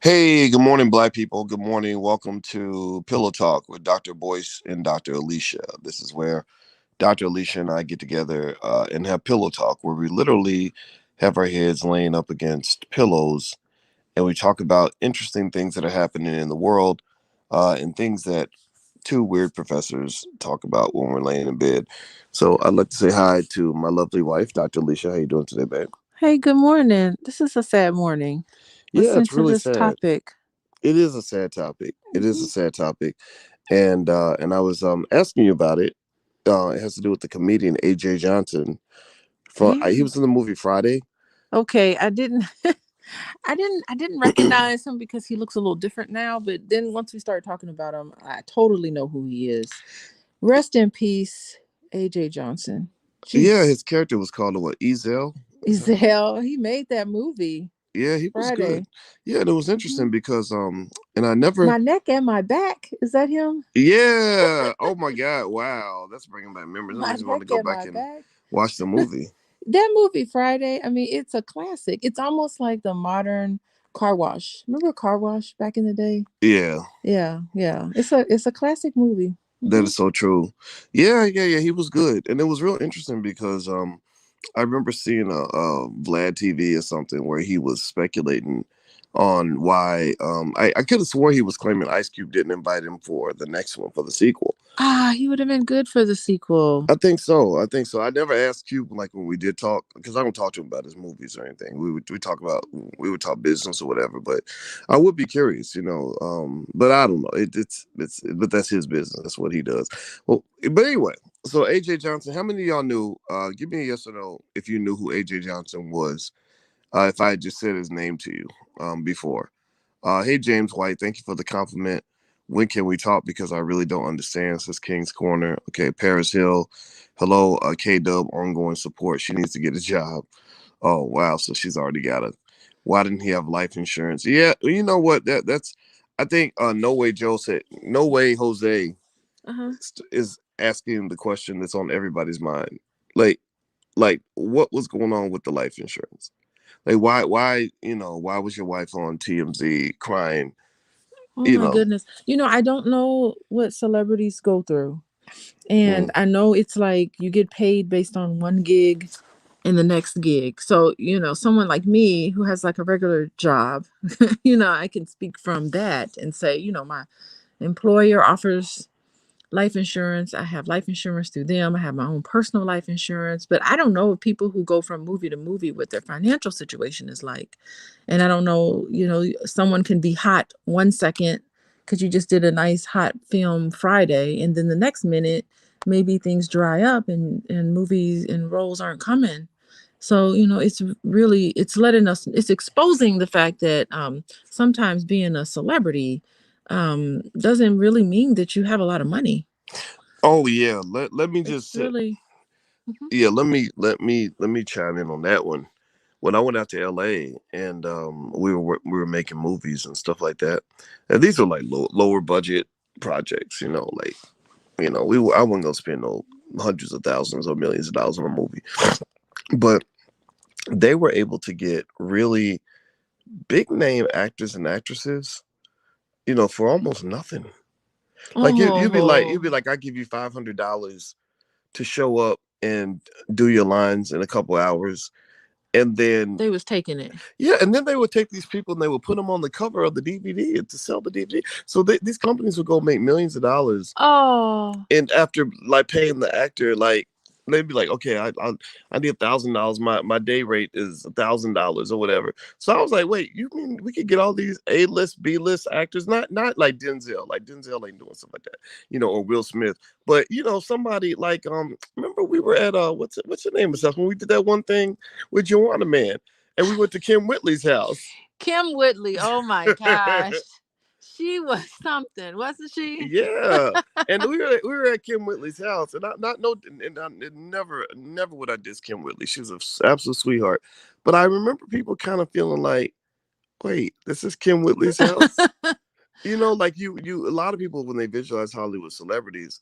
Hey, good morning, Black people. Good morning. Welcome to Pillow Talk with Dr. Boyce and Dr. Alicia. This is where Dr. Alicia and I get together and have pillow talk, where we literally have our heads laying up against pillows and we talk about interesting things that are happening in the world and things that two weird professors talk about when we're laying in bed. So I'd like to say hi to my lovely wife, Dr. Alicia. How you doing today, babe? Hey, good morning. This is a sad morning. Yeah, Listen it's to really this sad. topic. It is a sad topic. It is a Hmm. sad topic, and I was asking you about it. It has to do with the comedian AJ Johnson. From he Yeah. was in the movie Friday. Okay, I didn't I didn't recognize him because he looks a little different now, but then once we started talking about him, I totally know who he is. Rest in peace, AJ Johnson. Yeah, Jeez. his character was called what? Ezel. Is that? Ezel, he made that movie Yeah, he was good. Friday. Yeah, and it was Hmm. interesting because and I never. My neck and my back. Is that him? Yeah. Oh my God. Wow, that's bringing back memories. That My makes me want neck to go and back my and back. watch the movie. That movie Friday, I mean, it's a classic. It's almost like the modern Car Wash. Remember Car Wash back in the day? Yeah, Yeah, yeah. It's a classic movie. that Hmm. is so true. Yeah. He was good, and it was real interesting because I remember seeing a Vlad TV or something where he was speculating on why I could have swore he was claiming Ice Cube didn't invite him for the next one for the sequel. Ah, he would have been good for the sequel. I think so. I think so. I never asked Cube like when we did talk because I don't talk to him about his movies or anything. We would talk business or whatever. But I would be curious, you know. But I don't know. It's but that's his business. That's what he does. Well, but anyway. So AJ Johnson, how many of y'all knew? Give me a yes or no if you knew who AJ Johnson was. If I had just said his name to you before. Hey James White, thank you for the compliment. When can we talk? Because I really don't understand. Says King's Corner. Okay, Paris Hill. Hello, K Dub. Ongoing support. She needs to get a job. Oh wow, so she's already got it. Why didn't he have life insurance? Yeah, you know what? That's. I think No Way Joe said. No Way Jose Uh-huh. is asking the question that's on everybody's mind. Like, like what was going on with the life insurance? Like why was your wife on TMZ crying? Oh You my know, goodness. I don't know what celebrities go through. And mm, I know it's like you get paid based on one gig and the next gig. So, someone like me who has like a regular job, I can speak from that and say, my employer offers life insurance. I have life insurance through them. I have my own personal life insurance. But I don't know people who go from movie to movie what their financial situation is like. And I don't know, someone can be hot 1 second because you just did a nice hot film Friday. And then the next minute, maybe things dry up and movies and roles aren't coming. So, it's exposing the fact that sometimes being a celebrity doesn't really mean that you have a lot of money. oh yeah, let me It's just say, really. Mhm. yeah, let me chime in on that one. When I went out to LA and we were making movies and stuff like that, and these are like lower budget projects, like I wasn't gonna spend no hundreds of thousands or millions of dollars on a movie, but they were able to get really big name actors and actresses, for almost nothing. Like you'd be like, I give you $500 to show up and do your lines in a couple hours, and then They was taking it. yeah, and then they would take these people and they would put them on the cover of the DVD and to sell the DVD. So these companies would go make millions of dollars, Oh, and after like paying the actor, like they'd be like, okay, I need $1,000. My day rate is $1,000 or whatever. So I was like, wait, you mean we could get all these A-list, B-list actors, not like Denzel, like Denzel ain't doing stuff like that, or Will Smith, but somebody like remember we were at what's your name stuff when we did that one thing with Joanna Man, and we went to Kim Whitley's house. Kim Whitley. Oh my gosh. She was something, wasn't she? Yeah, and we were at Kim Whitley's house, and I not no, and never would I diss Kim Whitley. She was an absolute sweetheart, but I remember people kind of feeling like, wait, this is Kim Whitley's house. Like you a lot of people when they visualize Hollywood celebrities,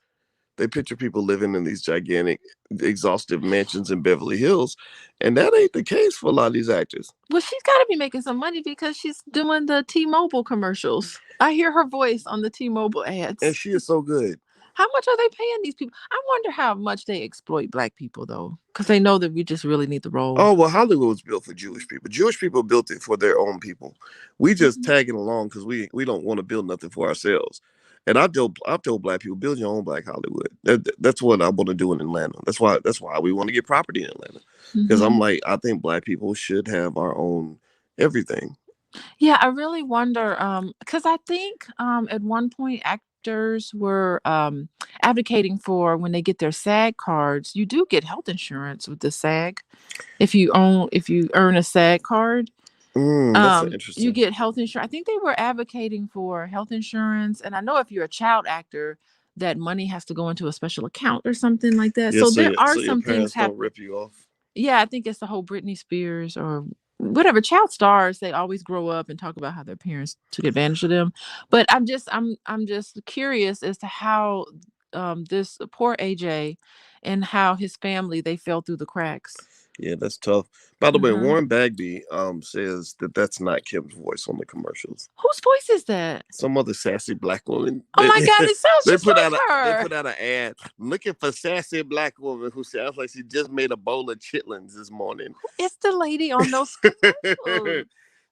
They picture people living in these gigantic, exhaustive mansions in Beverly Hills, and that ain't the case for a lot of these actors. Well, she's got to be making some money because she's doing the T-Mobile commercials. I hear her voice on the T-Mobile And ads. she is so good. How much are they paying these people? I wonder how much they exploit black people though, because they know that we just really need the role. Oh well, Hollywood was built for Jewish people. Jewish people built it for their own people. We just Mhm. tagging along because we don't want to build nothing for ourselves. And I've told black people, build your own black Hollywood. That's what I want to do in Atlanta. That's why we want to get property in Atlanta. Because I'm Mhm. like, I think black people should have our own everything. Yeah, I really wonder cuz I think at one point actors were advocating for when they get their SAG cards, you do get health insurance with the SAG. If you earn a SAG card, That's you interesting. get health insurance. I think they were advocating for health insurance, and I know if you're a child actor, that money has to go into a special account or something like that. Yeah, So so there are your some things parents don't happen. rip you off. Yeah, I think it's the whole Britney Spears or whatever child stars. They always grow up and talk about how their parents took advantage of them. But I'm just curious as to how this poor AJ and how his family they fell through the cracks. Yeah, that's tough. By the way, Uh-huh. Warren Bagby says that that's not Kim's voice on the commercials. Whose voice is that? Some other sassy black woman. Oh my God, it sounds just like They her. put out an ad looking for sassy black woman who sounds like she just made a bowl of chitlins this morning. It's the lady on those commercials.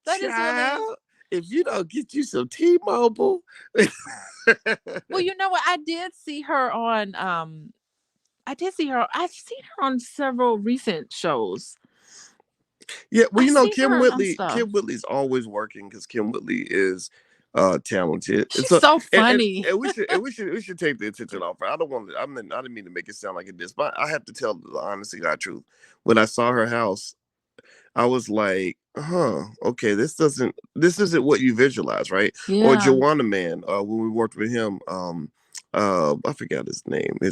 That is really Child, if you don't get you some T-Mobile. well. You know what? I did see her. I've seen her on several recent shows. Yeah, well, I've you know, seen her on stuff. Kim Whitley's always working because Kim Whitley is talented. And She's so so funny. and we should take the attention off her. I don't want to I didn't mean to make it sound like it is, but I have to tell the honest to God truth. When I saw her house, I was like, okay, this isn't what you visualize, right? Or Yeah. Joanna Man, when we worked with him, I forgot his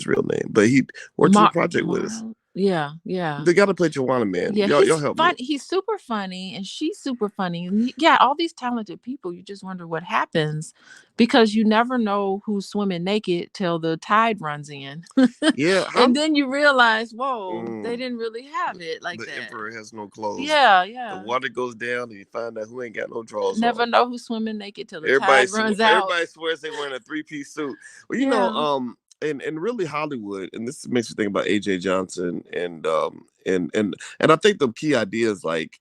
real name, but he worked on the project with us. Marl. Yeah, yeah. They gotta play Joanna Man. Yeah, Y'all he's help me. fun. He's super funny, and she's super funny. And yeah, all these talented people, you just wonder what happens because you never know who's swimming naked till the tide runs in, Yeah, how and then you realize, whoa, they mm, didn't really have it like the that. emperor has no clothes. Yeah, The yeah. water goes down, and you find out who ain't got no drawers Never on. know who's swimming naked till the tide runs out. Everybody swears they wearing a 3-piece suit. Well, Yeah, and really Hollywood, and this makes me think about AJ Johnson and I think the key idea is like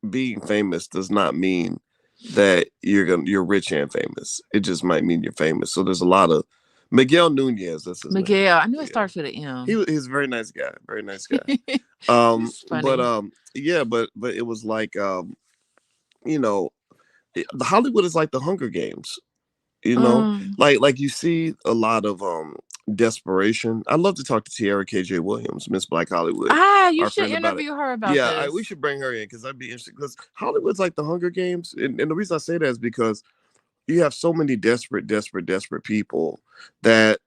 being famous does not mean that you're rich and famous. It just might mean you're famous. So there's a lot of Miguel Nunez, that's his name. Miguel. I knew it Yeah. starts with an M. He's a very nice guy, very nice guy. He's But funny. yeah, but it was like you know, the Hollywood is like the Hunger Games, you know, Um, like you see a lot of desperation. I'd love to talk to Tiara KJ Williams, Miss Black Hollywood, you our should friend, about it. interview her about Yeah, we this. should bring her in because I'd be interested because Hollywood's like the Hunger Games, and the reason I say that is because you have so many desperate people that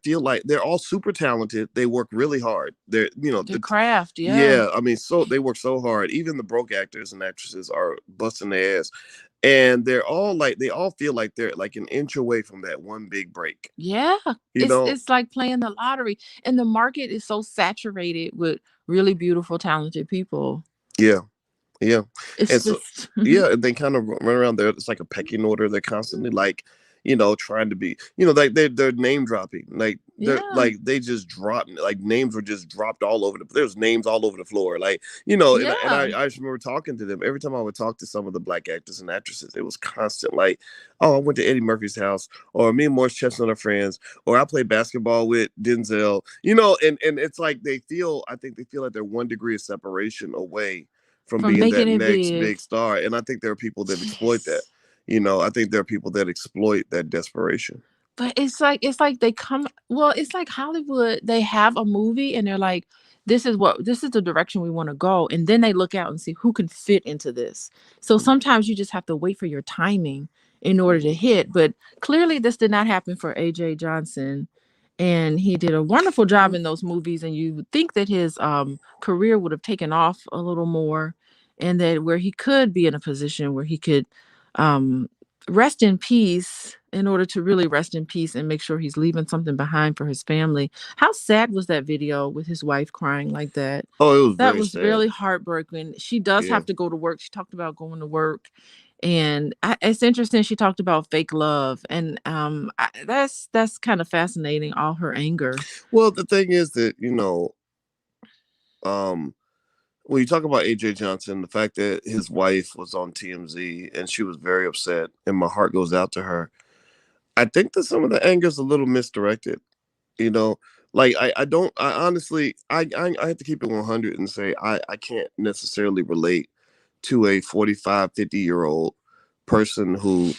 feel like they're all super talented. They work really hard. They're The craft, yeah. yeah. I mean, so they work so hard. Even the broke actors and actresses are busting their ass, and they all feel like they're like an inch away from that one big break. Yeah. You know? It's like playing the lottery. And the market is so saturated with really beautiful, talented people. Yeah. Yeah. It's And so, just yeah, and they kind of run around there. It's like a pecking order. They're constantly like, trying to be, they're name dropping. yeah. They just dropped, like names were just dropped all over there's names all over the floor. Like, Yeah. I just remember talking to them every time I would talk to some of the black actors and actresses. It was constant, like, oh, I went to Eddie Murphy's house, or me and Morris Chestnut are friends, or I played basketball with Denzel, and it's like I think they feel like they're 1 degree of separation away from From being that making it next big. big star. And I think there are people that exploit that. Yes. I think there are people that exploit that desperation. But it's like they come well, it's like Hollywood, they have a movie and they're like, this is the direction we want to go. And then they look out and see who can fit into this. So sometimes you just have to wait for your timing in order to hit. But clearly this did not happen for AJ Johnson. And he did a wonderful job in those movies. And you would think that his career would have taken off a little more and that where he could be in a position where he could um rest in peace in order to really rest in peace and make sure he's leaving something behind for his family. How sad was that video with his wife crying like that? Oh, it was That very was sad. really heartbreaking. She does Yeah. have to go to work. She talked about going to work, and it's interesting. She talked about fake love, and that's kind of fascinating. All her anger. Well, the thing is that, um, when you talk about AJ Johnson, the fact that his wife was on TMZ and she was very upset, and my heart goes out to her. I think that some of the anger is a little misdirected. You know, like I don't. I honestly, I have to keep it 100 and say I can't necessarily relate to a 45, 50-year old person who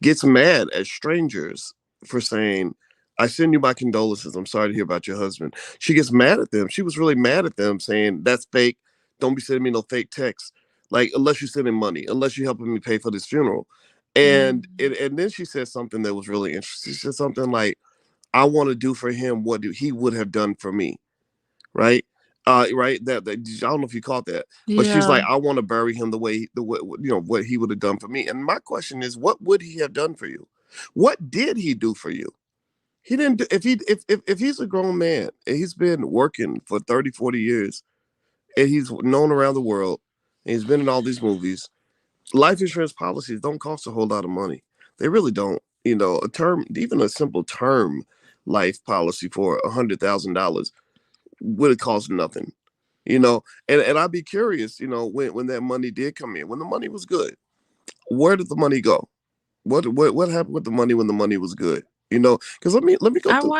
gets mad at strangers for saying, I send you my condolences. I'm sorry to hear about your husband. She gets mad at them. She was really mad at them saying, that's fake. Don't be sending me no fake texts. Like, unless you're sending money, unless you're helping me pay for this funeral. And, Mm. and then she said something that was really interesting. She said something like, I want to do for him what he would have done for me. Right. Right. That I don't know if you caught that, but she's Yeah. like, I want to bury him the way what he would have done for me. And my question is, what would he have done for you? What did he do for you? He didn't. If he's a grown man and he's been working for 30, 40 years and he's known around the world and he's been in all these movies, life insurance policies don't cost a whole lot of money. They really don't. A term, even a simple term life policy for $100,000 would have cost nothing. And I'd be curious, when that money did come in, when the money was good, where did the money go? What happened with the money when the money was good? Because let me go through.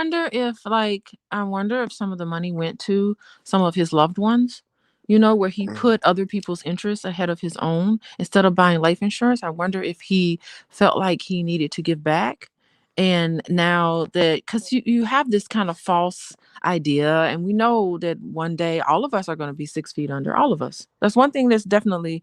I wonder if some of the money went to some of his loved ones, where he put other people's interests ahead of his own instead of buying life insurance. I wonder if he felt like he needed to give back. And now that, because you have this kind of false idea, and we know that one day all of us are going to be 6 feet under, all of us. That's one thing that's definitely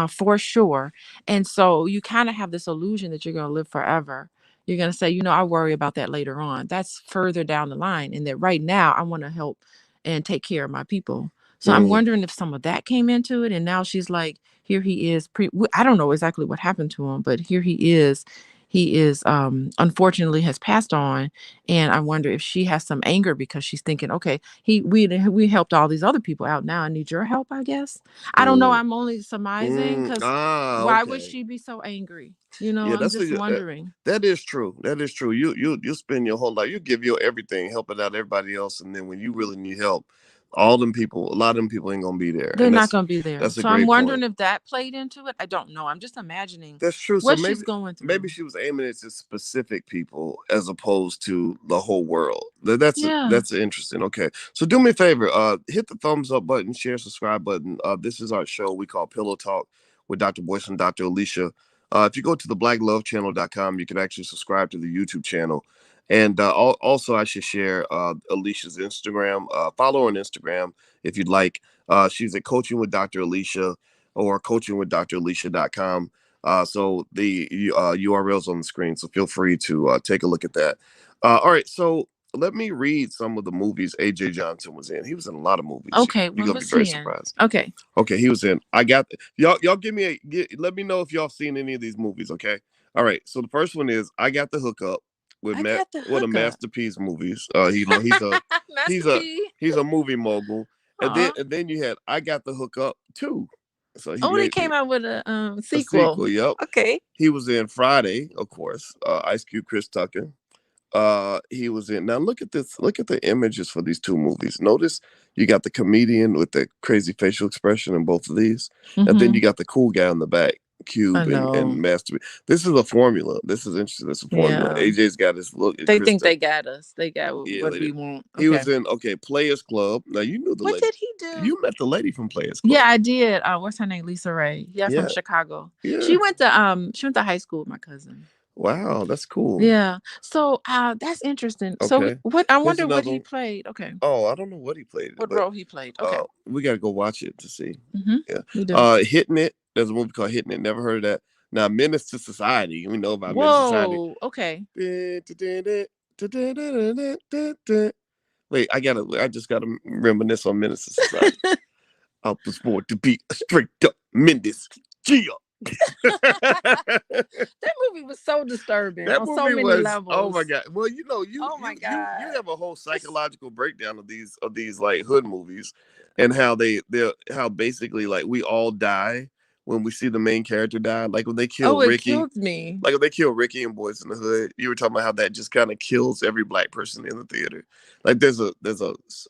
for sure. And so you kind of have this illusion that you're going to live forever. You're going to say, I worry about that later on. That's further down the line. And that right now I want to help and take care of my people. So I'm Mm, wondering if some of that came into it. And now she's like, here he is. I don't know exactly what happened to him, but here he is. He is, unfortunately, has passed on. And I wonder if she has some anger because she's thinking, okay, we helped all these other people out. Now I need your help, I guess. I don't know. mm, I'm only surmising because why would okay. she be so angry? Yeah, I'm just wondering. that is true. That is true. You spend your whole life, you give your everything, helping out everybody else, and then when you really need help, all them people, a lot of them people ain't gonna be there, They're and not that's going to be there. that's a So I'm great point. wondering if that played into it. I don't know. I'm just imagining That's true. So what she's maybe going maybe through. she was aiming at just specific people as opposed to the whole world. That's Yeah. that's interesting. Okay, so do me a favor. Hit the thumbs up button, share, subscribe button. This is our show we call Pillow Talk with Dr. Boyce and Dr. Alicia. If you go to the blacklovechannel.com, you can actually subscribe to the YouTube channel. And also, I should share Alicia's Instagram. Follow her on Instagram if you'd like. She's at Coaching with Dr. Alicia or coachingwithdralicia.com. So the URL's on the screen, so feel free to take a look at that. All right, so let me read some of the movies AJ Johnson was in. He was in a lot of movies. Okay. You're What gonna be was very he in? surprised. Okay. Okay, he was in. I got y'all. Give me let me know if y'all seen any of these movies. Okay. All right. So the first one is I Got the Hookup with I got the one of hookup. Masterpiece movies. He's Master a P. he's a movie mogul, and then Aw. you had I Got the Hookup too. So he Oh, they made came out with a a sequel. sequel. Yep. Okay. He was in Friday, of course. Ice Cube, Chris Tucker. He was in. Now look at this. Look at the images for these two movies. Notice you got the comedian with the crazy facial expression in both of these, and then Mm-hmm. you got the cool guy in the back, I Cube and know. Master. This is a formula. This is interesting. This is a formula. Yeah. AJ's got his look at They Chris think Tucker. they got us. They got Yeah, what they we did. want. He Okay. was in Players Club. Now you knew the What lady. did he do? You met the lady from Players Yeah, Club. I did. What's her name? Lisa Ray. Yeah, from Yeah, Chicago. yeah. She went to high school with my cousin. Wow, that's cool. Yeah. So that's interesting. So Okay, what I here's wonder what another he one. played. Okay. Oh, I don't know what he played, What but role he played. Okay. we got to go watch it to see. Mm-hmm. Yeah. We do. Hitting It. There's a movie called Hitting It. Never heard of that. Now, Menace to Society. We know about Menace to Society. Whoa. Okay. Wait, I just gotta reminisce on Menace to Society. I was born to be a straight up Mendes. Gia. That movie was so disturbing That on so movie many was, oh my levels. god. Well, you know, you Oh my you you god. you have a whole psychological breakdown of these like hood movies, and how they how basically like we all die when we see the main character die. Like when they kill Oh, it Ricky, killed me. like if they kill Ricky and Boys in the Hood, you were talking about how that just kind of kills every black person in the theater. Like there's a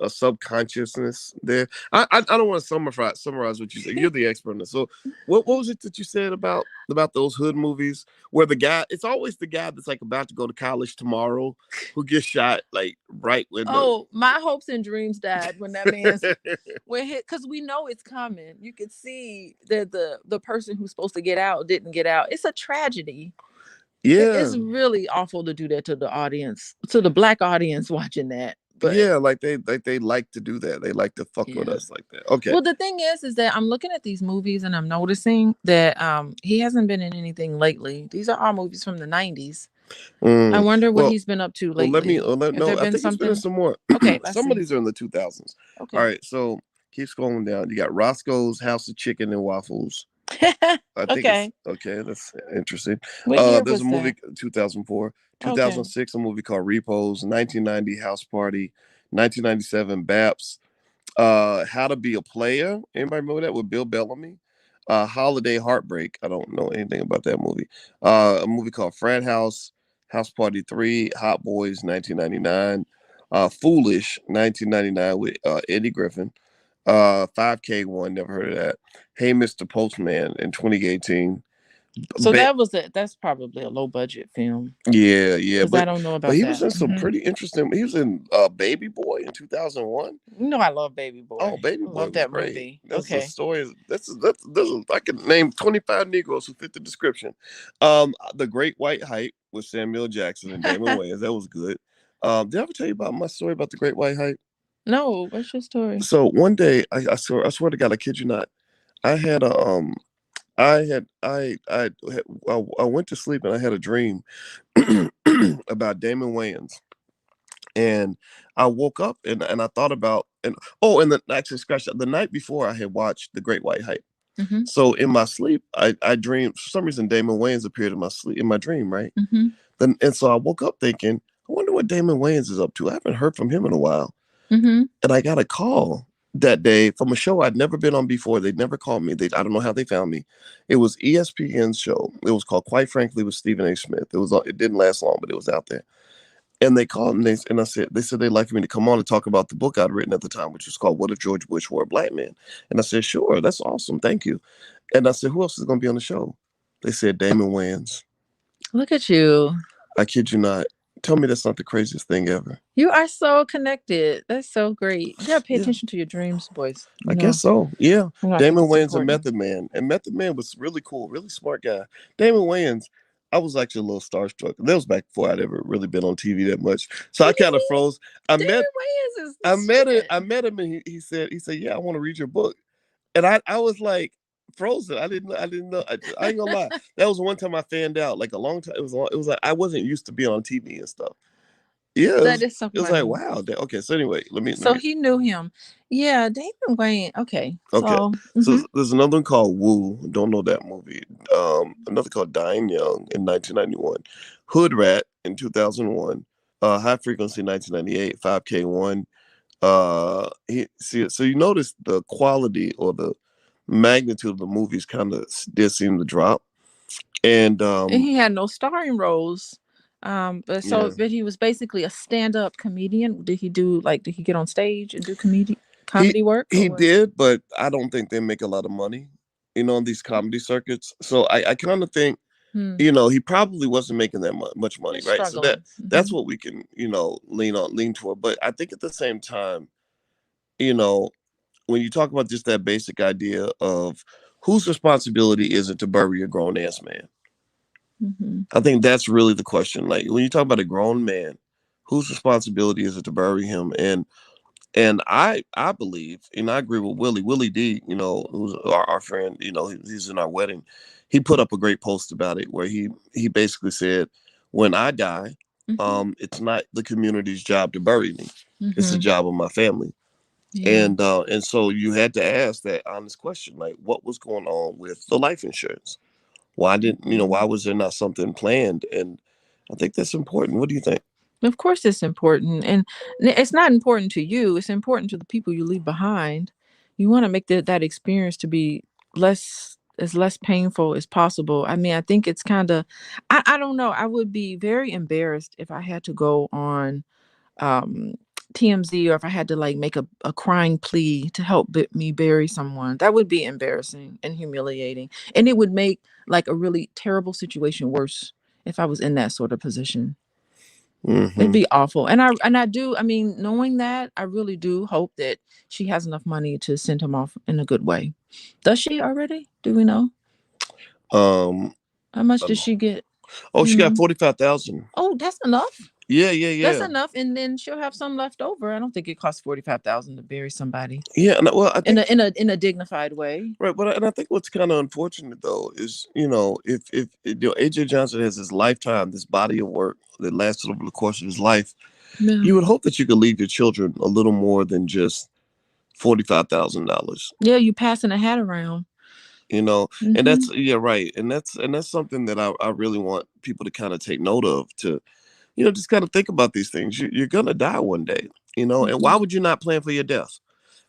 subconsciousness there. I don't want to summarize what you said. You're the expert on this. So what was it that you said about those hood movies where the guy, it's always the guy that's like about to go to college tomorrow who gets shot like right when the Oh, my hopes and dreams died when that man's when hit, because we know it's coming. You could see that the person who's supposed to get out didn't get out. It's a tragedy. yeah. It's really awful to do that to the audience, to the black audience watching that. But Yeah, like they like to do that. They like to fuck with yeah. us like that. Okay. Well, the thing is that I'm looking at these movies and I'm noticing that he hasn't been in anything lately. These are all movies from the 90s. I Mm. wonder what Well, he's been up to Well, let me. lately. Have there No, I been think he's been in something? some more. Okay, let's Some of see. these are in the 2000s. All Okay. right, so keep scrolling down. You got Roscoe's House of Chicken and Waffles. I think it's Okay. okay. That's interesting. What year There's a was movie that? 2004, Okay. 2006, a movie called Repos, 1990 House Party, 1997 Baps, How to Be a Player. Anybody remember that with Bill Bellamy? Holiday Heartbreak. I don't know anything about that movie. A movie called Frat House, House Party 3, Hot Boys 1999, Foolish 1999 with Eddie Griffin, 5K1, never heard of that. Hey Mr. Postman in 2018. So that's probably a low budget film Yeah, yeah, because I don't know but about he was that. in some pretty interesting. He was in Baby Boy in 2001. You know I love Baby Oh, Boy. Baby I Boy love was that great. movie. That's the Okay. story. I could name 25 Negroes who fit the description. The Great White Hype with Samuel Jackson and Damon Wayans. That was good. Did I ever tell you about my story about the Great White Hype? No, what's your story? So one day, I swear to God, I kid you not, I had a I went to sleep and I had a dream about Damon Wayans, and I woke up and I thought about, and oh, and then actually scratch that, the night before I had watched The Great White Hype. Mm-hmm. So in my sleep, I dreamed for some reason Damon Wayans appeared in my dream, right? Mm-hmm. Then and so I woke up thinking, I wonder what Damon Wayans is up to. I haven't heard from him in a while, Mm-hmm. and I got a call that day from a show I'd never been on before. They'd never called me. I don't know how they found me. It was ESPN's show. It was called Quite Frankly with Stephen A. Smith. It didn't last long, but it was out there. And they called and they said they'd like me to come on and talk about the book I'd written at the time, which was called What If George Bush Were a Black Man? And I said, sure, that's awesome. Thank you. And I said, who else is going to be on the show? They said, Damon Wayans. Look at you. I kid you not. Tell me that's not the craziest thing ever. You are so connected. That's so great. You gotta pay Yeah, attention to your dreams, boys. I guess so. Yeah. I think Damon it's Wayans and important. Method Man. And Method Man was really cool, really smart guy. Damon Wayans, I was actually a little starstruck. That was back before I'd ever really been on TV that much. So I What do you kind of mean? froze. I met Damon Wayans is I the met it. shit. I met him, and he said, yeah, I want to read your book. And I was like frozen. I didn't know. I ain't gonna lie. That was one time I fanned out. Like a long time. It was like I wasn't used to being on TV and stuff. Yeah, That is so it was like funny. wow. Okay, so anyway, let So me. he knew him. Yeah, Damon Wayne. Okay. Okay, So so there's another one called Woo. Don't know that movie. Another called Dying Young in 1991, Hood Rat in 2001, High Frequency 1998, 5K1. So you notice the quality or the magnitude of the movies kind of did seem to drop. And and he had no starring roles. yeah, But he was basically a stand-up comedian. Did he get on stage and do he comedy work or he what? did, but I don't think they make a lot of money, on these comedy circuits. So I kind of think, Hmm. he probably wasn't making that much money, He's right? So struggling. that's what we can, lean toward. But I think at the same time, you know, when you talk about just that basic idea of whose responsibility is it to bury a grown ass man, Mm-hmm. I think that's really the question. Like when you talk about a grown man, whose responsibility is it to bury him? And I believe, and I agree with Willie D, who's our friend, he's in our wedding. He put up a great post about it where he basically said, when I die, Mm-hmm. it's not the community's job to bury me. It's the Mm-hmm. job of my family. Yeah. And so you had to ask that honest question, like what was going on with the life insurance? Why didn't, Mhm. why was there not something planned? And I think that's important. What do you think? Of course, it's important, and it's not important to you. It's important to the people you leave behind. You want to make that experience to be less painful as possible. I mean, I think it's kind of, I don't know. I would be very embarrassed if I had to go on um TMZ, or if I had to like make a crying plea to help me bury someone. That would be embarrassing and humiliating, and it would make like a really terrible situation worse if I was in that sort of position. It'd Hmm. be awful. And I do, I mean, knowing that, I really do hope that she has enough money to send him off in a good way. Does she already? Do we know? Um, How much um, did she get? oh, Do you she got know? 45,000. Oh, that's enough. Yeah, yeah, That's yeah, enough. And then she'll have some left over. I don't think it costs 45,000 to bury somebody yeah. And well, I in think a dignified way. right, but and I think what's kind of unfortunate though is if AJ Johnson has his lifetime, this body of work that lasted over the course of his life, Yeah. you would hope that you could leave your children a little more than just $45,000. Yeah, you passing a hat around. And Mm-hmm. that's yeah, right, and that's something that I really want people to kind of take note of, to just kind of think about these things. You're gonna die one day, and Mm-hmm. why would you not plan for your death?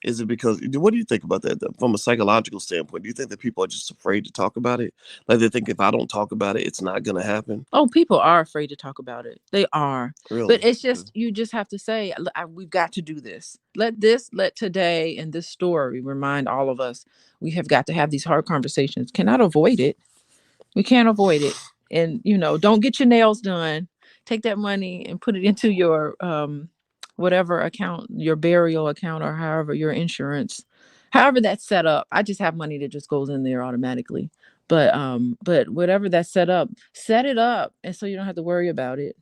Is it because, what do you think about that, though, from a psychological standpoint? Do you think that people are just afraid to talk about it? Like they think if I don't talk about it, it's not gonna happen? Oh, people are afraid to talk about it. They are. But Really? it's just, you just have to say, we've got to do this. Let today and this story remind all of us we have got to have these hard conversations. Cannot avoid it. We can't avoid it. And, don't get your nails done. Take that money and put it into your whatever account, your burial account, or however your insurance, however that's set up. I just have money that just goes in there automatically. But whatever that's set up, set it up, and so you don't have to worry about it.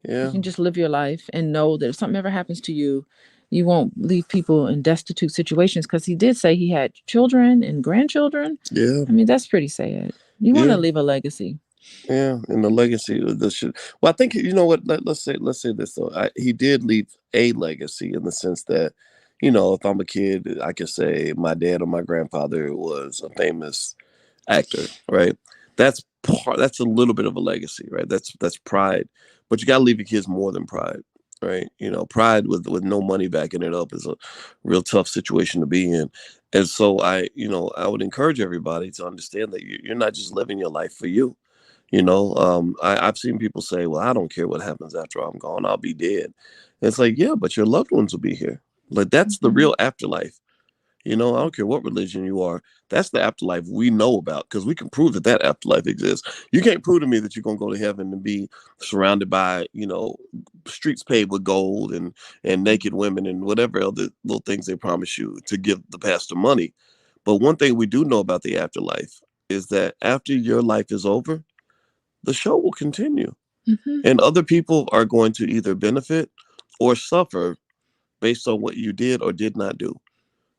You Yeah, can just live your life and know that if something ever happens to you, you won't leave people in destitute situations, because he did say he had children and grandchildren. yeah, I mean, that's pretty sad. You want to yeah. leave a legacy. Yeah, and the legacy of this shit. Well, I think, you know what. Let's say this though. He did leave a legacy in the sense that, if I'm a kid, I could say my dad or my grandfather was a famous actor, right? That's a little bit of a legacy, right? That's pride, but you got to leave your kids more than pride, right? Pride with no money backing it up is a real tough situation to be in. And so I would encourage everybody to understand that you're not just living your life for you. I've seen people say, well, I don't care what happens after I'm gone, I'll be dead. And it's like, yeah, but your loved ones will be here. Like, that's the Hmm. real afterlife. I don't care what religion you are. That's the afterlife we know about, because we can prove that that afterlife exists. You can't prove to me that you're going to go to heaven and be surrounded by, streets paved with gold and naked women and whatever other little things they promise you to give the pastor money. But one thing we do know about the afterlife is that after your life is over, the show will continue. Hmm. And other people are going to either benefit or suffer based on what you did or did not do.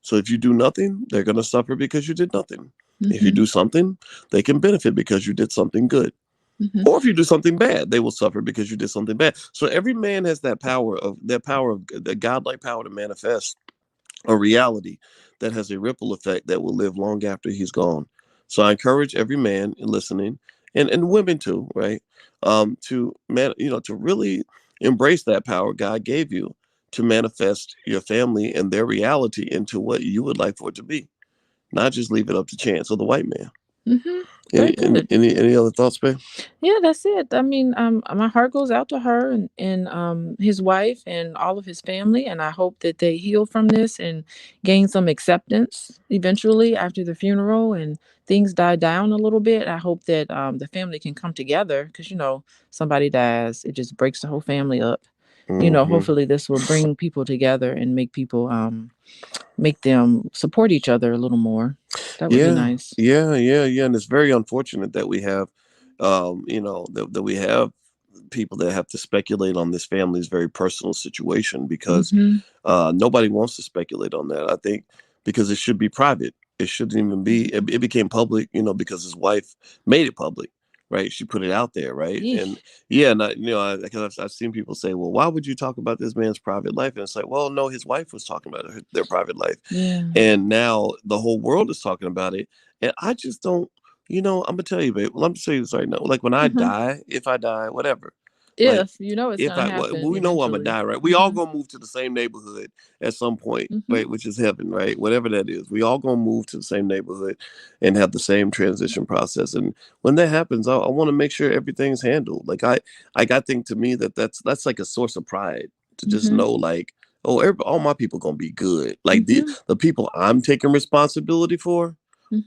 So if you do nothing, they're going to suffer because you did nothing. If you Hmm. do something, they can benefit because you did something good. Hmm. Or if you do something bad, they will suffer because you did something bad. So every man has that power of the godlike power to manifest a reality that has a ripple effect that will live long after he's gone. So I encourage every man listening, and women too, right? To really embrace that power God gave you to manifest your family and their reality into what you would like for it to be, not just leave it up to chance or the white man. Hmm. Very Any any good. any, any other thoughts, babe? Yeah, that's it. I mean, my heart goes out to her and his wife and all of his family, and I hope that they heal from this and gain some acceptance eventually after the funeral and things die down a little bit. I hope that the family can come together, because somebody dies, it just breaks the whole family up. Hmm. Hopefully this will bring people together and make them support each other a little more. That would be Yeah, nice. yeah, yeah, yeah. And it's very unfortunate that we have, that we have people that have to speculate on this family's very personal situation, because Mhm. nobody wants to speculate on that. I think because it should be private. It shouldn't even be. It became public, because his wife made it public, right? She put it out there, right? And Yeesh. yeah, and because I've seen people say, well, why would you talk about this man's private life? And it's like, well, no, his wife was talking about their private life, Yeah. and now the whole world is talking about it. And I just don't. I'm gonna tell you, babe. Well, I'm gonna tell you this right now. Like when I Hmm. die, if I die, whatever. Like If you know it's if gonna I, well, happen we know I'm gonna eventually. die, right? We all Hmm. gonna move to the same neighborhood at some point, Hmm. right? Which is heaven, right? Whatever that is, we all gonna move to the same neighborhood and have the same transition process. And when that happens, I want to make sure everything's handled. I think to me that's like a source of pride to just Hmm. know, like, oh, all my people gonna be good. Like the Hmm. the people I'm taking responsibility for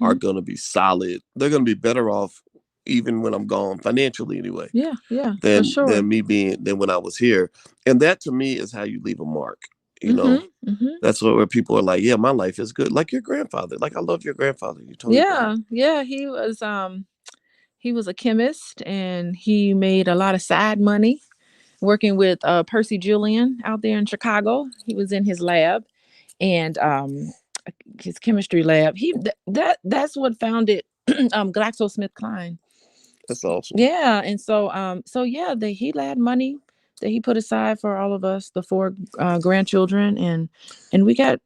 are Hmm. gonna be solid. They're gonna be better off even when I'm gone financially anyway Yeah, yeah, for than sure. me being than when I was here. And that to me is how you leave a mark. You Hmm. know, Hmm. that's where people are like, yeah, my life is good. Like your grandfather. Like I love your grandfather. You're totally right. Yeah, yeah. He was a chemist, and he made a lot of side money working with Percy Julian out there in Chicago. He was in his lab, and his chemistry lab. That's what founded GlaxoSmithKline. That's awesome. Yeah, and so yeah, he had money that he put aside for all of us, the four grandchildren, and we got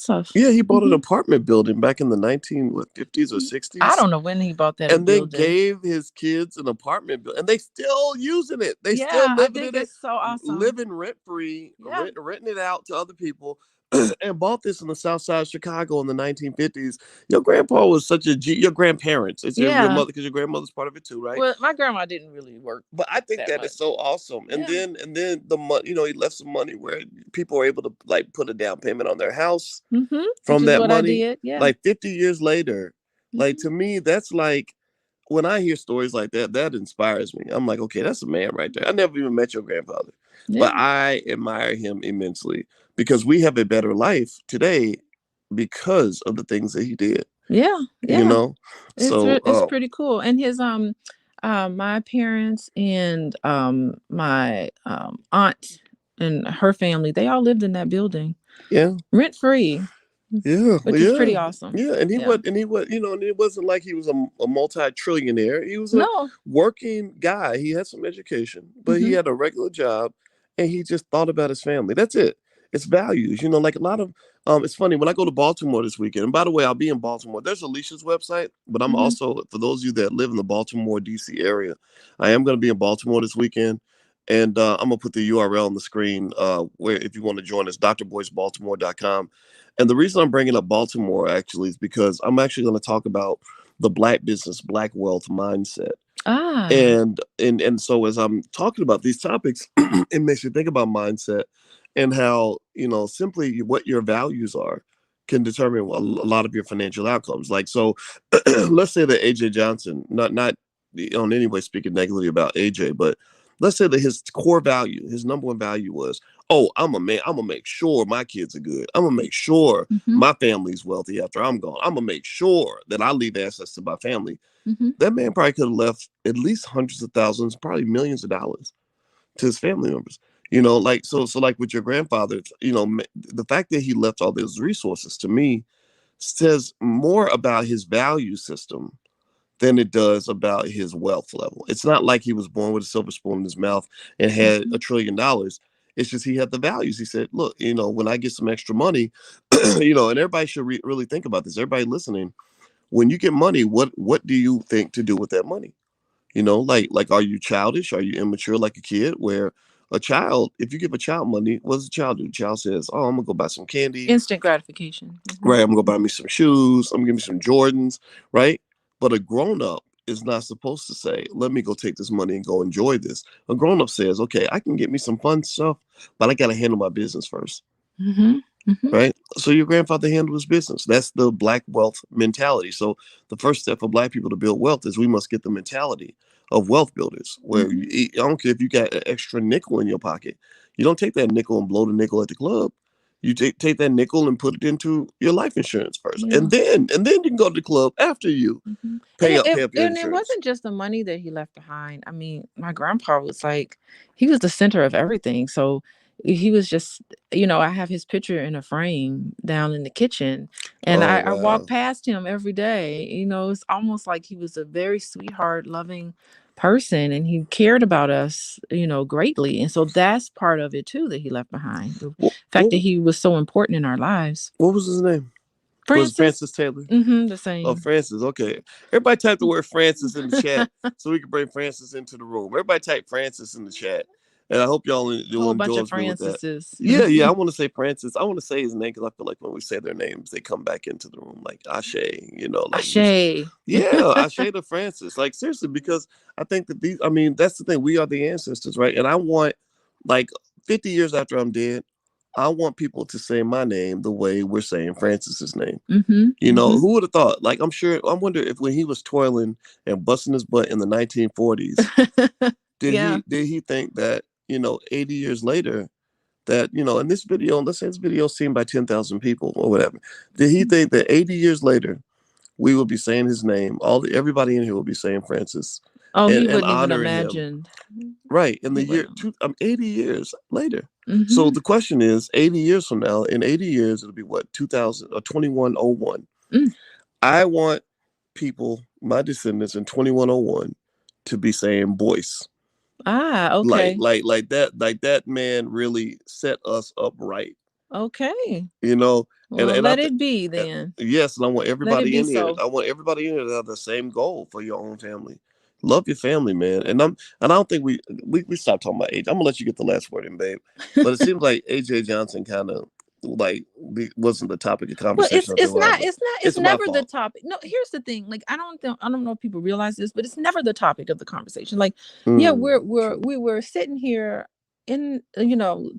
stuff. Yeah, he bought an Hmm. apartment building back in the 1950s or I 60s, don't know when he bought that and then building. gave his kids an apartment building, and they still using it. They still Yeah, I living think in it, it's so awesome. living rent free, Yeah, renting it out to other people. And bought this in the South Side of Chicago in the 1950s. Your grandpa was such a G. Your grandparents, it's your yeah. mother, because your grandmother's part of it too, right? Well, my grandma didn't really work But I think that that is much. so awesome. And Yeah. then the money, he left some money where people were able to like put a down payment on their house Hmm. Which from is that what I money. did. Yeah. Like 50 years later, like Hmm. to me, that's like when I hear stories like that, that inspires me. I'm like, okay, that's a man right there. I never even met your grandfather, Yeah. but I admire him immensely because we have a better life today because of the things that he did. Yeah. You Yeah. know, It's so it's pretty cool. And his my parents and my aunt and her family, they all lived in that building yeah, rent free, yeah, which is yeah, pretty awesome. yeah. And he Yeah. was, and it wasn't like he was a multi-trillionaire. He was a No. working guy. He had some education, but he Hmm. had a regular job, and he just thought about his family. That's it. It's values, like a lot of. It's funny when I go to Baltimore this weekend. And by the way, I'll be in Baltimore. There's Alicia's website, but I'm Hmm. also, for those of you that live in the Baltimore D.C. area, I am going to be in Baltimore this weekend. And I'm gonna put the URL on the screen where if you want to join us, drboysbaltimore.com. And the reason I'm bringing up Baltimore actually is because I'm actually going to talk about the black business, black wealth mindset. Ah. And so as I'm talking about these topics, it makes you think about mindset and how, simply what your values are can determine a lot of your financial outcomes. Like, so let's say that AJ Johnson, not on any way speaking negatively about AJ, but let's say that his core value, his number one value was, oh, I'm a man, I'm gonna make sure my kids are good. I'm gonna make sure Hmm. my family's wealthy after I'm gone. I'm gonna make sure that I leave assets to my family. Hmm. That man probably could have left at least hundreds of thousands, probably millions of dollars to his family members. Like so like with your grandfather, the fact that he left all those resources to me says more about his value system than it does about his wealth level. It's not like he was born with a silver spoon in his mouth and had Hmm. $1 trillion. It's just he had the values. He said, look, when I get some extra money, and everybody should really think about this. Everybody listening, when you get money, what do you think to do with that money? Like are you childish? Are you immature like a kid? Where a child, if you give a child money, what does a child do? The child says, oh, I'm gonna go buy some candy. Instant gratification. Hmm. Right, I'm gonna buy me some shoes. I'm gonna give me some Jordans. Right, but a grown up is not supposed to say, "Let me go take this money and go enjoy this." A grown up says, "Okay, I can get me some fun stuff, but I gotta handle my business first." Hmm. Hmm. Right. So your grandfather handled his business. That's the black wealth mentality. So the first step for black people to build wealth is we must get the mentality of wealth builders. Where Hmm. I don't care if you got an extra nickel in your pocket, you don't take that nickel and blow the nickel at the club. You take that nickel and put it into your life insurance first, Yeah. and then you can go to the club after you Hmm. And pay up your it insurance. wasn't just the money that he left behind. I mean, my grandpa was like, he was the center of everything. So he was just, I have his picture in a frame down in the kitchen, and Oh I walk wow. past him every day. It's almost like he was a very sweetheart, loving person, and he cared about us, greatly. And so that's part of it too that he left behind. The What fact what, that he was so important in our lives. what was his name? Was it Francis. Francis Taylor? The Oh, same. Francis. Okay. Everybody type the word Francis in the chat so we can bring Francis into the room. Everybody type Francis in the chat. And I hope y'all will Whole bunch of indulge me with that. Francises. Yeah, yeah. I want to say Francis. I want to say his name because I feel like when we say their names, they come back into the room like Ashe, like we, Ashe. yeah, Ashe to Francis. Like seriously, because I think that that's the thing. We are the ancestors, right? And I want, like, 50 years after I'm dead, I want people to say my name the way we're saying Francis's name. Mm-hmm. Who would have thought? Like, I'm sure. I wonder if when he was toiling and busting his butt in the 1940s, Mm-hmm. did Yeah. he think that 80 years later that in this video, let's say this video is seen by 10,000 people or whatever, did he think that 80 years later we will be saying his name? Everybody in here will be saying Francis Oh, and he wouldn't even honoring him. imagine. Right, in He the year wouldn't. 80 years later. So Mm-hmm. the question is, 80 years from now, in 80 years, it'll be what, 2000 or 2101. Mm. I want people, my descendants in 2101, to be saying Boyce. Ah, Like, okay. that man really set us up right. Okay. You know, and Well, and I let think, it be then. yes, and I want Let it everybody be in here. so. I want everybody in here to have the same goal for your own family. Love your family, man. And I don't think we stopped talking about age. I'm gonna let you get the last word in, babe. But it seems like AJ Johnson kind of like wasn't the topic of Well, conversation up there. What happened? it's It's my never the fault. topic. No, here's the thing. Like, I don't know if people realize this, but it's never the topic of the conversation. Like, yeah, True. we were sitting here in,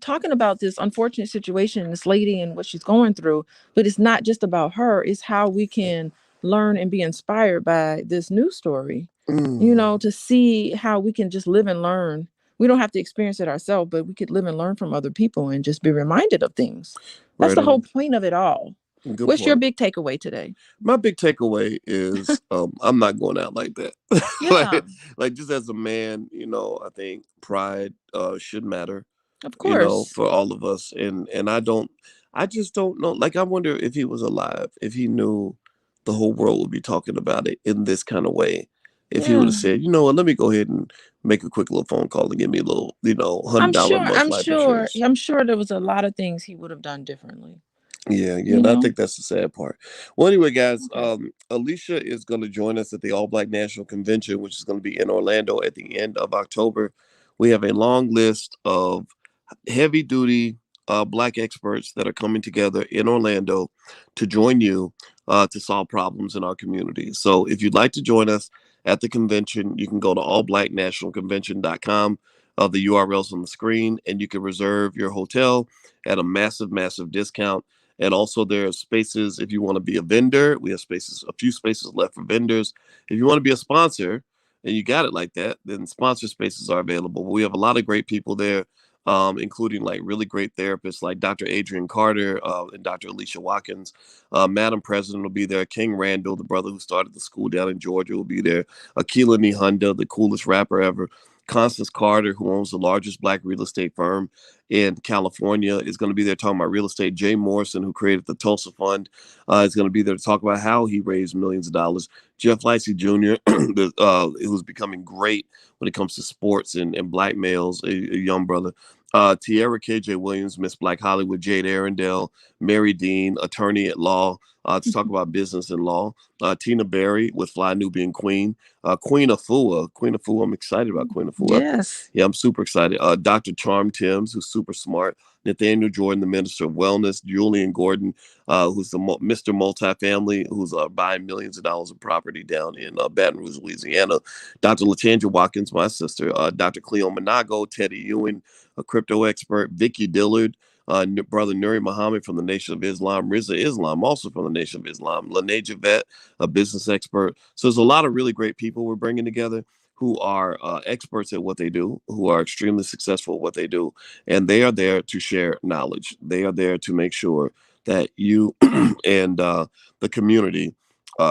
talking about this unfortunate situation, this lady and what she's going through, but it's not just about her. It's how we can learn and be inspired by this news story. Mm. To see how we can just live and learn. We don't have to experience it ourselves, but we could live and learn from other people and just be reminded of things. That's Right the whole on. point of it all. Good What's your point. big takeaway today? My big takeaway is I'm not going out like that. Yeah, like just as a man, I think pride should matter, of course. for all of us. And I just don't know. Like I wonder if he was alive, if he knew the whole world would be talking about it in this kind of way. If he would have Yeah. said, you know what, let me go ahead and make a quick little phone call and give me a little, $100 a month I'm life sure, insurance. I'm sure there was a lot of things he would have done differently. Yeah, yeah, You and I know? think that's the sad part. Well, anyway, guys, Okay. Alicia is going to join us at the All Black National Convention, which is going to be in Orlando at the end of October. We have a long list of heavy duty black experts that are coming together in Orlando to join you to solve problems in our community. So if you'd like to join us at the convention, you can go to allblacknationalconvention.com. The URL's on the screen, and you can reserve your hotel at a massive, massive discount. And also, there are spaces if you want to be a vendor. We have spaces, a few spaces left for vendors. If you want to be a sponsor and you got it like that, then sponsor spaces are available. We have a lot of great people there, including like really great therapists like Dr. Adrian Carter and Dr. Alicia Watkins. Madam President will be there. King Randall, the brother who started the school down in Georgia, will be there. Akila Nihunda, the coolest rapper ever. Constance Carter, who owns the largest black real estate firm in California, is going to be there talking about real estate. Jay Morrison, who created the Tulsa Fund, is going to be there to talk about how he raised millions of dollars. Jeff Licey Jr., who's becoming great when it comes to sports and black males, a young brother. Tierra KJ Williams, Miss Black Hollywood, Jade Arendelle, Mary Dean, attorney at law, to talk about business and law. Tina Berry with Fly Nubian Queen. Queen Afua. Queen Afua, I'm excited about Queen Afua. Yes. Yeah, I'm super excited. Dr. Charm Timms, who's super smart. Nathaniel Jordan, the Minister of Wellness. Julian Gordon, who's the Mr. Multifamily, who's buying millions of dollars of property down in Baton Rouge, Louisiana. Dr. Latanja Watkins, my sister. Dr. Cleo Monago, Teddy Ewing, a crypto expert. Vicky Dillard, brother Nuri Muhammad from the Nation of Islam. Riza Islam, also from the Nation of Islam. Lene Javette, a business expert. So there's a lot of really great people we're bringing together who are experts at what they do, who are extremely successful at what they do. And they are there to share knowledge. They are there to make sure that you and the community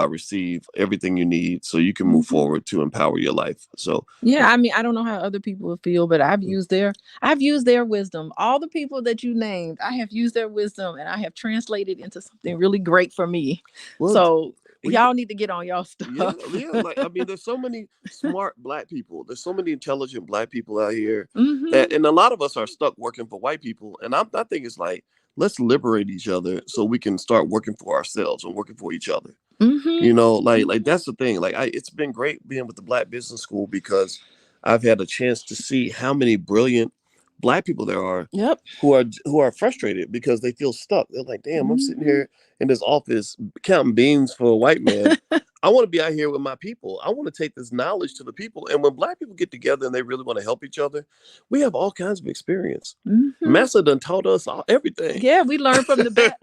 receive everything you need so you can move Mhm. forward to empower your life. So, Yeah, I mean, I don't know how other people will feel, but I've used their wisdom. All the people that you named, I have used their wisdom and I have translated into something really great for me. well, So well, you, y'all need to get on y'all yeah, stuff. yeah. Like, I mean, there's so many smart black people. There's so many intelligent black people out here Hmm. that, and a lot of us are stuck working for white people. And I think it's like let's liberate each other so we can start working for ourselves and working for each other. Mm-hmm. You know, like that's the thing. Like it's been great being with the Black Business School because I've had a chance to see how many brilliant Black people there are Yep. who are frustrated because they feel stuck. They're like, damn, I'm sitting Mm-hmm. here in this office counting beans for a white man. I want to be out here with my people. I want to take this knowledge to the people. And when Black people get together and they really want to help each other, we have all kinds of experience. Mm-hmm. Massa done taught us all everything. Yeah, we learn from the best.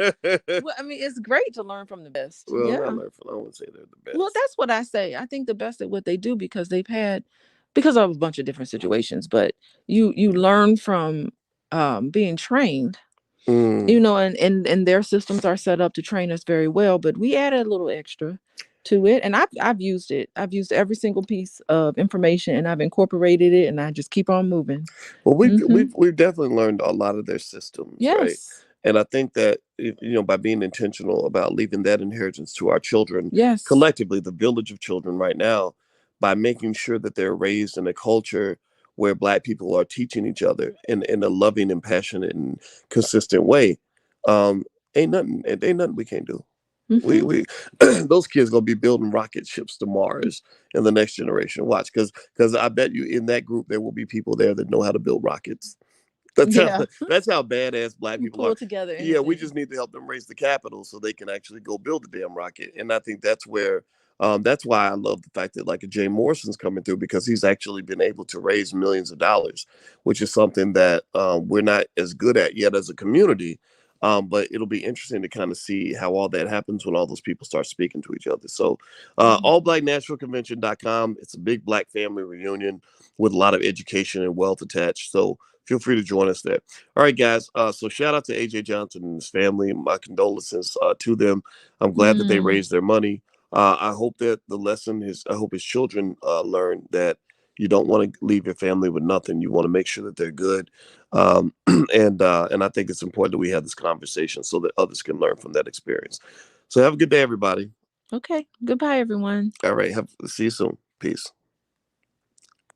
Well, I mean, it's great to learn from the best. Well, not Yeah. learn from. I wouldn't say they're the Well, best. that's what I say. I think the best at what they do because they've had because of a bunch of different situations, but you learn from being trained, Mm. and their systems are set up to train us very well, but we added a little extra to it, and I've used it. I've used every single piece of information and I've incorporated it and I just keep on moving. Well, we've Mhm. we've we've definitely learned a lot of their systems, right? Yes. And I think that by being intentional about leaving that inheritance to our children, Yes. collectively, the village of children right now, by making sure that they're raised in a culture where Black people are teaching each other in a loving and passionate and consistent way, um, ain't nothing we can't do. Mhm. We those kids gonna be building rocket ships to Mars in the next generation. Watch, because I bet you in that group there will be people there that know how to build rockets. That's how Yeah. that's how badass Black people are. Pull together Yeah, we anything. just need to help them raise the capital so they can actually go build the damn rocket. And I think that's where that's why I love the fact that like a Jay Morrison's coming through because he's actually been able to raise millions of dollars, which is something that we're not as good at yet as a community. But it'll be interesting to kind of see how all that happens when all those people start speaking to each other. So, allblacknaturalconvention.com. It's a big Black family reunion with a lot of education and wealth attached. So, feel free to join us there. All right, guys. So shout out to AJ Johnson and his family. My condolences to them. I'm glad that they Mm. raised their money. I hope that the lesson is. I hope his children learn that you don't want to leave your family with nothing. You want to make sure that they're good. And I think it's important that we have this conversation so that others can learn from that experience. So have a good day, everybody. Okay. Goodbye, everyone. All right. See you soon. Peace.